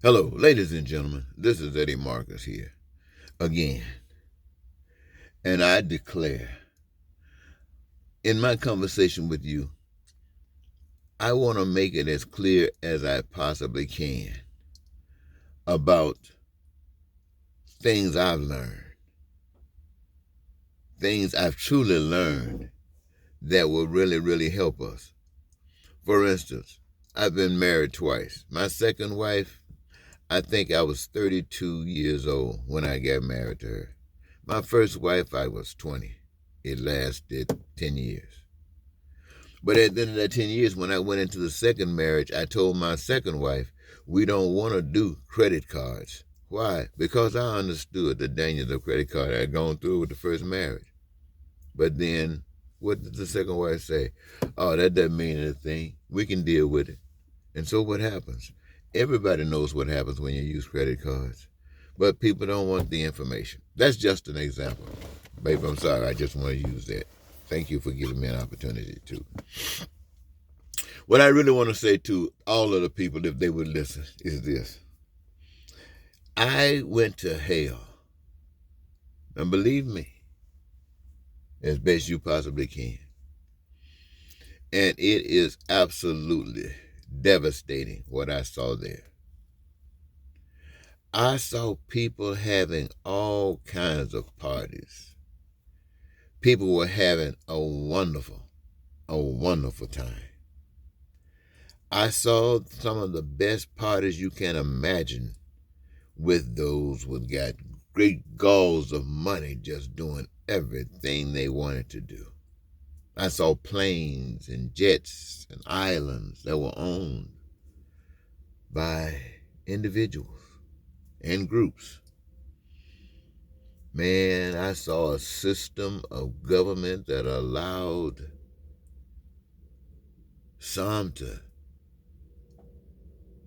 Hello, ladies and gentlemen. This is Eddie Marcus here again. And I declare, in my conversation with you, I want to make it as clear as I possibly can about things I've learned, things I've truly learned that will really, really help us. For instance, I've been married twice. My second wife, I think I was 32 years old when I got married to her. My first wife, I was 20. It lasted 10 years. But at the end of that 10 years, when I went into the second marriage, I told my second wife, we don't want to do credit cards. Why? Because I understood the dangers of credit card. I had gone through with the first marriage. But then, what did the second wife say? Oh, that doesn't mean anything. We can deal with it. And so what happens? Everybody knows what happens when you use credit cards. But people don't want the information. That's just an example. Babe, I'm sorry. I just want to use that. Thank you for giving me an opportunity to. What I really want to say to all of the people, if they would listen, is this. I went to hell. And believe me, as best you possibly can. And it is absolutely devastating what I saw there. I saw people having all kinds of parties. People were having a wonderful time. I saw some of the best parties you can imagine with those who got great galls of money just doing everything they wanted to do. I saw planes and jets and islands that were owned by individuals and groups. Man, I saw a system of government that allowed some to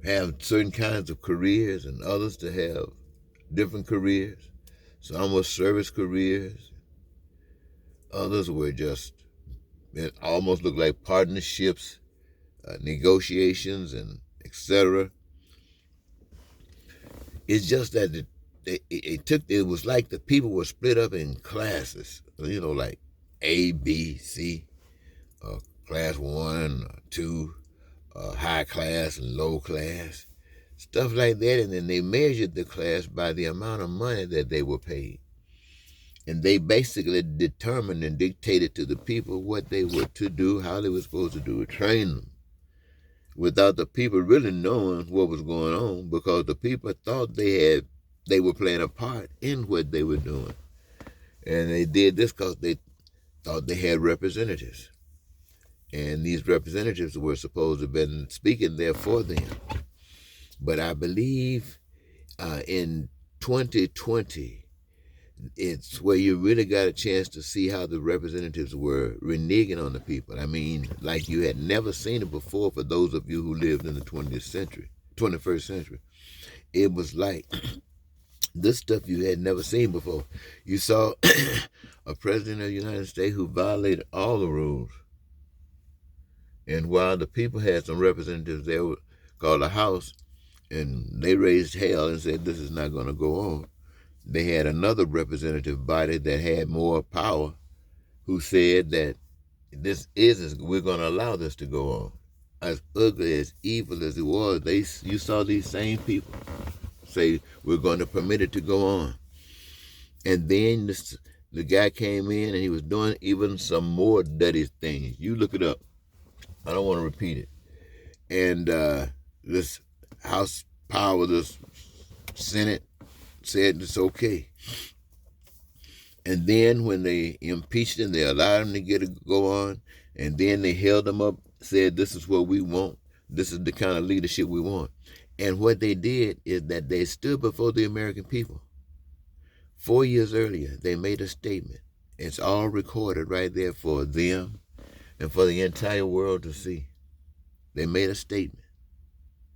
have certain kinds of careers and others to have different careers. Some were service careers. Others were just, it almost looked like partnerships, negotiations, and etc. It's just that it was like the people were split up in classes, like A, B, C, class 1, 2, high class and low class, stuff like that. And then they measured the class by the amount of money that they were paid. And they basically determined and dictated to the people what they were to do, how they were supposed to do it, train them, without the people really knowing what was going on, because the people thought they were playing a part in what they were doing. And they did this because they thought they had representatives. And these representatives were supposed to have been speaking there for them. But I believe in 2020, it's where you really got a chance to see how the representatives were reneging on the people. I mean, like you had never seen it before for those of you who lived in the 21st century. It was like this stuff you had never seen before. You saw a president of the United States who violated all the rules. And while the people had some representatives there called the House, and they raised hell and said this is not going to go on, they had another representative body that had more power who said that we're going to allow this to go on. As ugly, as evil as it was, you saw these same people say we're going to permit it to go on. And then the guy came in and he was doing even some more dirty things. You look it up. I don't want to repeat it. And this House power, this Senate said it's okay. And then when they impeached him, they allowed him to go on. And then they held him up, said this is what we want. This is the kind of leadership we want. And what they did is that they stood before the American people. 4 years earlier, they made a statement. It's all recorded right there for them and for the entire world to see. They made a statement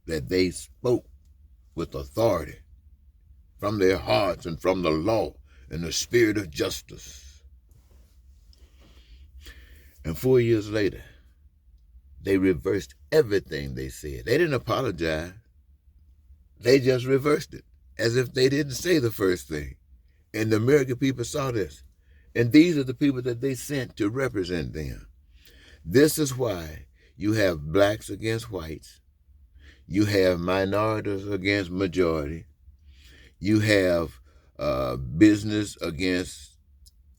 that they spoke with authority from their hearts and from the law and the spirit of justice. And 4 years later, they reversed everything they said. They didn't apologize. They just reversed it as if they didn't say the first thing. And the American people saw this. And these are the people that they sent to represent them. This is why you have blacks against whites. You have minorities against majority. You have business against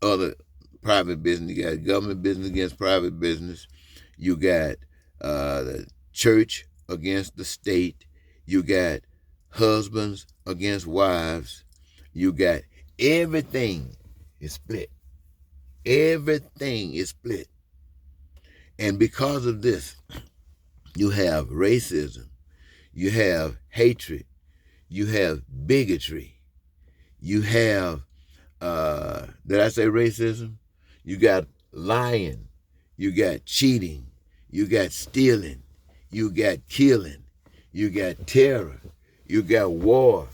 other private business. You got government business against private business. You got the church against the state. You got husbands against wives. You got everything is split. Everything is split. And because of this, you have racism. You have hatred. You have bigotry. You have, did I say racism? You got lying. You got cheating. You got stealing. You got killing. You got terror. You got war.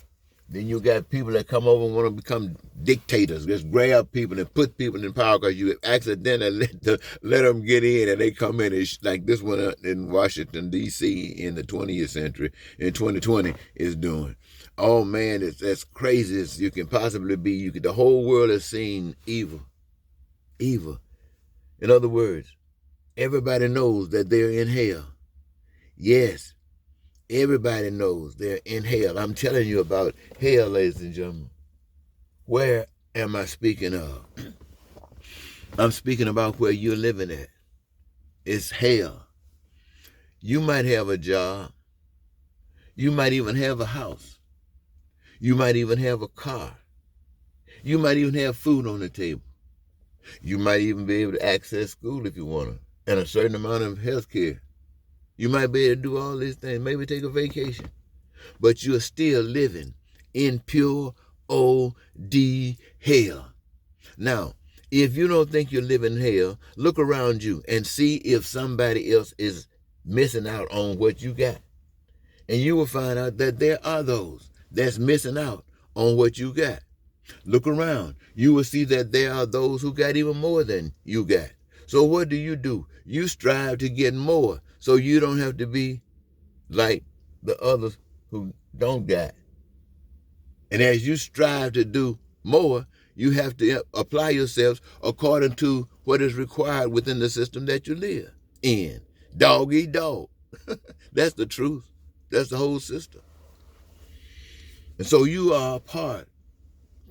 Then you got people that come over and want to become dictators. Just grab people and put people in power because you accidentally let them get in, and they come in and like this one in Washington, D.C. in the 20th century, in 2020 is doing. Oh, man, it's as crazy as you can possibly be. The whole world has seen evil. Evil. In other words, everybody knows that they're in hell. Yes. Everybody knows they're in hell. I'm telling you about hell, ladies and gentlemen. Where am I speaking of? I'm speaking about where you're living at. It's hell. You might have a job. You might even have a house. You might even have a car. You might even have food on the table. You might even be able to access school if you want to, and a certain amount of health care. You might be able to do all these things, maybe take a vacation. But you're still living in pure O.D. hell. Now, if you don't think you're living in hell, look around you and see if somebody else is missing out on what you got. And you will find out that there are those that's missing out on what you got. Look around. You will see that there are those who got even more than you got. So what do? You strive to get more, so you don't have to be like the others who don't got. And as you strive to do more, you have to apply yourselves according to what is required within the system that you live in. Dog eat dog. That's the truth. That's the whole system. And so you are a part,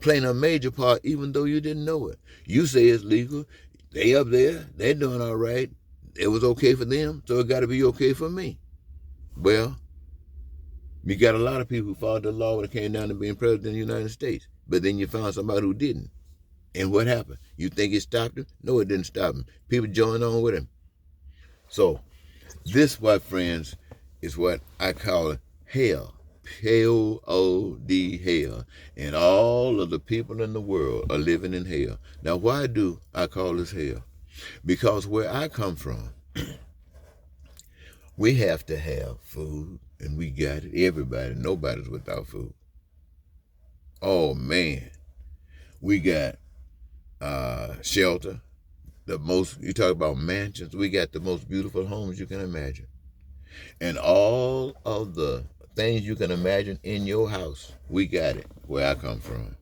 playing a major part, even though you didn't know it. You say it's legal. They up there, they're doing all right. It was okay for them, so it got to be okay for me. Well, you got a lot of people who followed the law when it came down to being president of the United States. But then you found somebody who didn't. And what happened? You think it stopped him? No, it didn't stop him. People joined on with him. So this, my friends, is what I call it hell. K-O-D, hell. And all of the people in the world are living in hell. Now, why do I call this hell? Because where I come from, we have to have food, and we got it. Everybody, nobody's without food. Oh, man. We got shelter. You talk about mansions, we got the most beautiful homes you can imagine. And all of the things you can imagine in your house, we got it where I come from.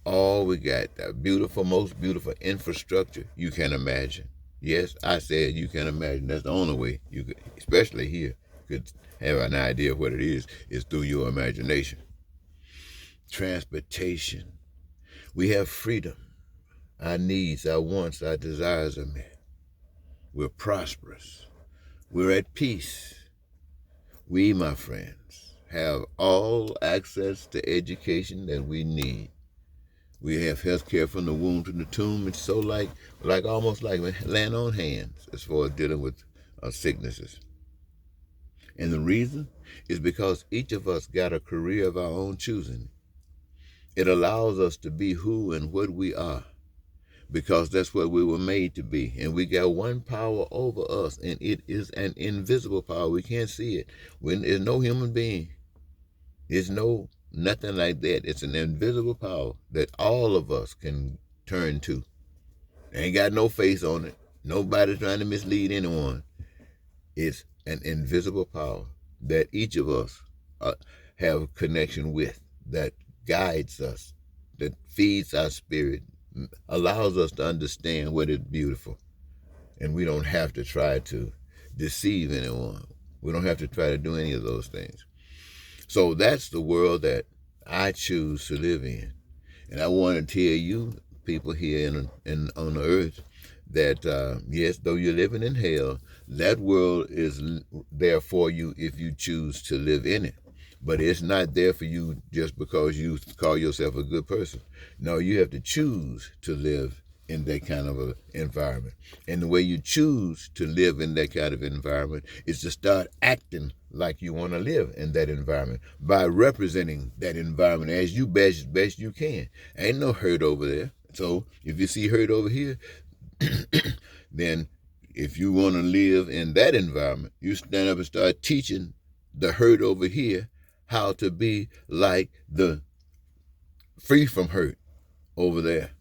We got the most beautiful infrastructure you can imagine. Yes, I said you can imagine. That's the only way you could, especially here, could have an idea of what it is through your imagination. Transportation. We have freedom. Our needs, our wants, our desires are met. We're prosperous. We're at peace. We, my friends, have all access to education that we need. We have health care from the womb to the tomb. It's so almost like laying on hands as far as dealing with sicknesses. And the reason is because each of us got a career of our own choosing. It allows us to be who and what we are, because that's what we were made to be. And we got one power over us, and it is an invisible power. We can't see it. There's no human being. There's nothing like that. It's an invisible power that all of us can turn to. Ain't got no face on it. Nobody's trying to mislead anyone. It's an invisible power that each of us have connection with, that guides us, that feeds our spirit, allows us to understand what is beautiful. And we don't have to try to deceive anyone. We don't have to try to do any of those things. So that's the world that I choose to live in. And I want to tell you, people here on the earth, that yes, though you're living in hell, that world is there for you if you choose to live in it. But it's not there for you just because you call yourself a good person. No, you have to choose to live in that kind of an environment. And the way you choose to live in that kind of environment is to start acting like you want to live in that environment by representing that environment as you best you can. Ain't no hurt over there. So if you see hurt over here, then if you want to live in that environment, you stand up and start teaching the hurt over here how to be like the free from hurt over there.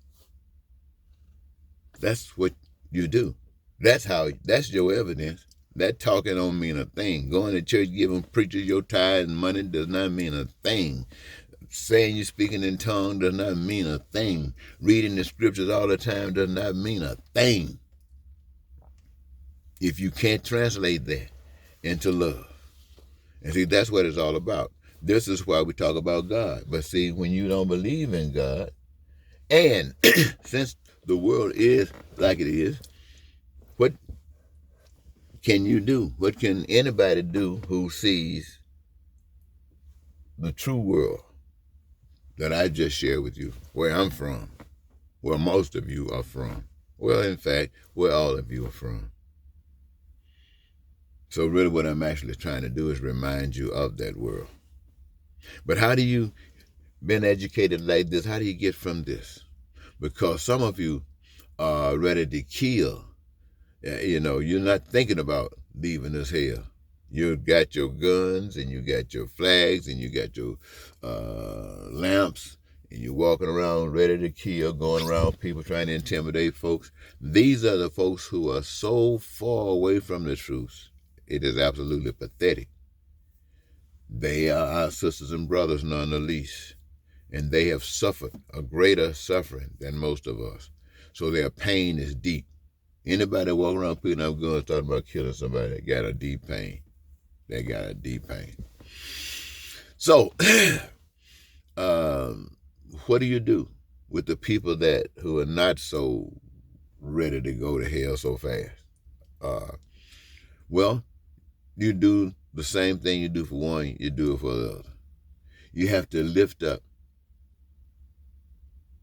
That's what you do. That's your evidence. That talking don't mean a thing. Going to church, giving preachers your tithe and money does not mean a thing. Saying you're speaking in tongues does not mean a thing. Reading the scriptures all the time does not mean a thing if you can't translate that into love. And see, that's what it's all about. This is why we talk about God. But see, when you don't believe in God, and since the world is like it is, what can you do? What can anybody do who sees the true world that I just shared with you, where I'm from, where most of you are from? Well, in fact, where all of you are from. So really what I'm actually trying to do is remind you of that world. But how do you, been educated like this, how do you get from this? Because some of you are ready to kill. You're not thinking about leaving this hell. You got your guns and you got your flags and you got your lamps and you're walking around ready to kill, going around people trying to intimidate folks. These are the folks who are so far away from the truth. It is absolutely pathetic. They are our sisters and brothers, none the least. And they have suffered a greater suffering than most of us. So their pain is deep. Anybody walk around picking up guns talking about killing somebody, they got a deep pain. They got a deep pain. So, what do you do with the people who are not so ready to go to hell so fast? Well, you do the same thing you do for one, you do it for the other. You have to lift up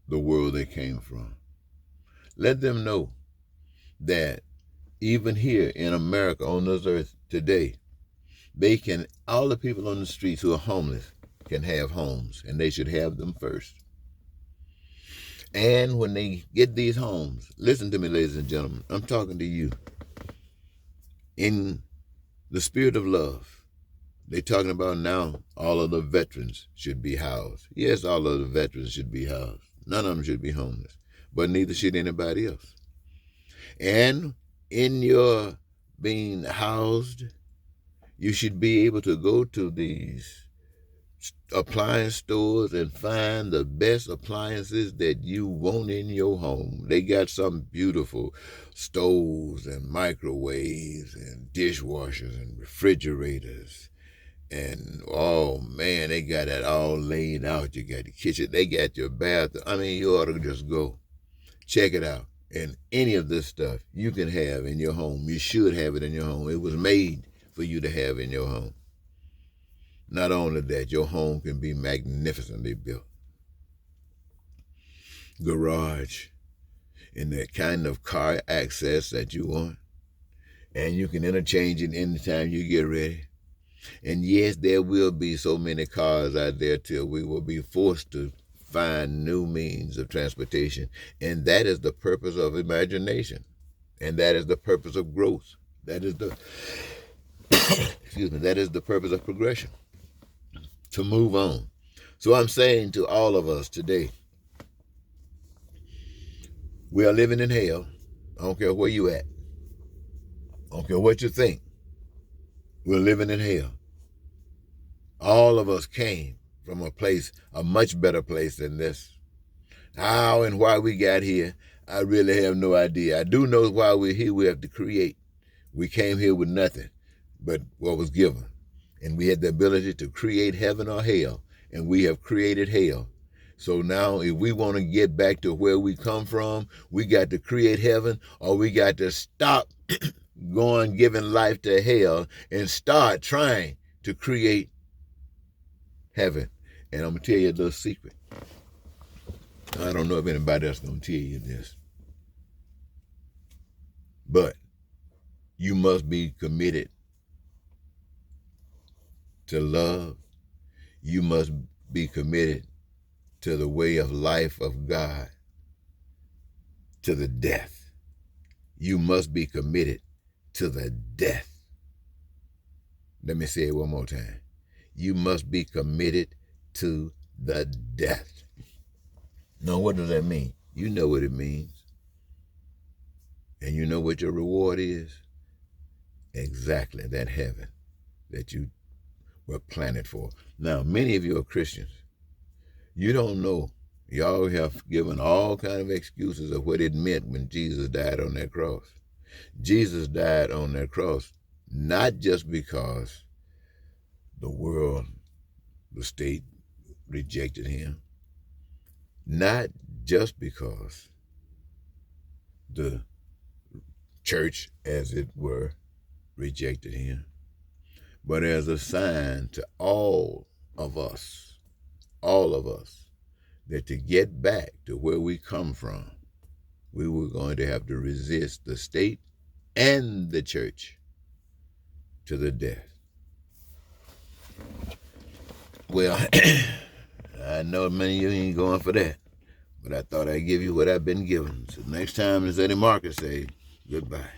the world they came from. Let them know that even here in America, on this earth today, all the people on the streets who are homeless can have homes, and they should have them first. And when they get these homes, listen to me, ladies and gentlemen, I'm talking to you. In the spirit of love, they're talking about now all of the veterans should be housed. Yes, all of the veterans should be housed. None of them should be homeless, but neither should anybody else. And in your being housed, you should be able to go to these appliance stores and find the best appliances that you want in your home. They got some beautiful stoves and microwaves and dishwashers and refrigerators. And, oh, man, they got it all laid out. You got the kitchen. They got your bathroom. I mean, you ought to just go check it out. And any of this stuff you can have in your home. You should have it in your home. It was made for you to have in your home. Not only that, your home can be magnificently built. Garage, and that kind of car access that you want. And you can interchange it anytime you get ready. And yes, there will be so many cars out there till we will be forced to find new means of transportation. And that is the purpose of imagination. And that is the purpose of growth. That is the that is the purpose of progression. To move on. So I'm saying to all of us today, we are living in hell. I don't care where you at. I don't care what you think. We're living in hell. All of us came from a place, a much better place than this. How and why we got here, I really have no idea. I do know why we're here. We have to create. We came here with nothing but what was given. And we had the ability to create heaven or hell. And we have created hell. So now if we want to get back to where we come from, we got to create heaven, or we got to stop going giving life to hell and start trying to create heaven. And I'm going to tell you a little secret. I don't know if anybody else is going to tell you this. But you must be committed to love. You must be committed to the way of life of God, to the death. You must be committed to the death. Let me say it one more time. You must be committed to the death. Now, what does that mean? You know what it means. And you know what your reward is? Exactly that heaven that you were planted for. Now, many of you are Christians. You don't know. Y'all have given all kind of excuses of what it meant when Jesus died on that cross. Jesus died on that cross not just because the world, the state rejected him, not just because the church, as it were, rejected him, but as a sign to all of us, that to get back to where we come from, we were going to have to resist the state and the church to the death. Well, I know many of you ain't going for that, but I thought I'd give you what I've been given. So next time, as Eddie Marcus say, goodbye.